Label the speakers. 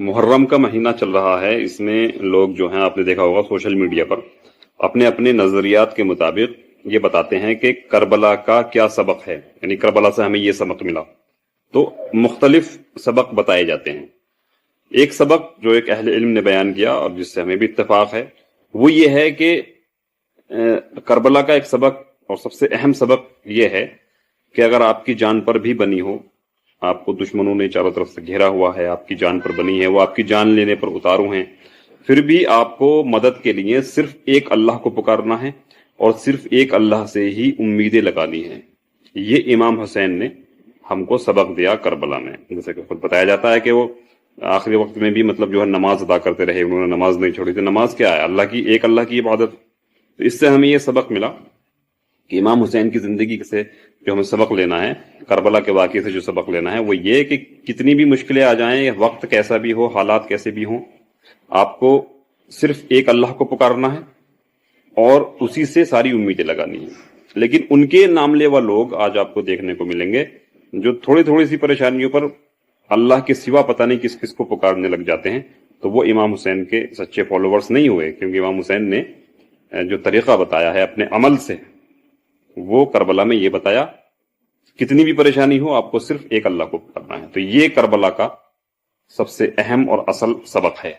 Speaker 1: محرم کا مہینہ چل رہا ہے، اس میں لوگ جو ہیں آپ نے دیکھا ہوگا سوشل میڈیا پر اپنے اپنے نظریات کے مطابق یہ بتاتے ہیں کہ کربلا کا کیا سبق ہے، یعنی کربلا سے ہمیں یہ سبق ملا، تو مختلف سبق بتائے جاتے ہیں۔ ایک سبق جو ایک اہل علم نے بیان کیا اور جس سے ہمیں بھی اتفاق ہے وہ یہ ہے کہ کربلا کا ایک سبق اور سب سے اہم سبق یہ ہے کہ اگر آپ کی جان پر بھی بنی ہو، آپ کو دشمنوں نے چاروں طرف سے گھیرا ہوا ہے، آپ کی جان پر بنی ہے، وہ آپ کی جان لینے پر اتارو ہیں، پھر بھی آپ کو مدد کے لیے صرف ایک اللہ کو پکارنا ہے اور صرف ایک اللہ سے ہی امیدیں لگانی ہیں۔ یہ امام حسین نے ہم کو سبق دیا کربلا میں۔ جیسے کہ خود بتایا جاتا ہے کہ وہ آخری وقت میں بھی مطلب جو ہے نماز ادا کرتے رہے، انہوں نے نماز نہیں چھوڑی تھی۔ نماز کیا ہے؟ ایک اللہ کی عبادت۔ تو اس سے ہمیں یہ سبق ملا کہ امام حسین کی زندگی سے جو ہمیں سبق لینا ہے، کربلا کے واقعے سے جو سبق لینا ہے وہ یہ کہ کتنی بھی مشکلیں آ جائیں، وقت کیسا بھی ہو، حالات کیسے بھی ہوں، آپ کو صرف ایک اللہ کو پکارنا ہے اور اسی سے ساری امیدیں لگانی ہیں۔ لیکن ان کے نام لیوا لوگ آج آپ کو دیکھنے کو ملیں گے جو تھوڑی تھوڑی سی پریشانیوں پر اللہ کے سوا پتہ نہیں کس کس کو پکارنے لگ جاتے ہیں، تو وہ امام حسین کے سچے فالوورز نہیں ہوئے، کیونکہ امام حسین نے جو طریقہ بتایا ہے اپنے عمل سے، وہ کربلا میں یہ بتایا کتنی بھی پریشانی ہو آپ کو صرف ایک اللہ کو پکارنا ہے۔ تو یہ کربلا کا سب سے اہم اور اصل سبق ہے۔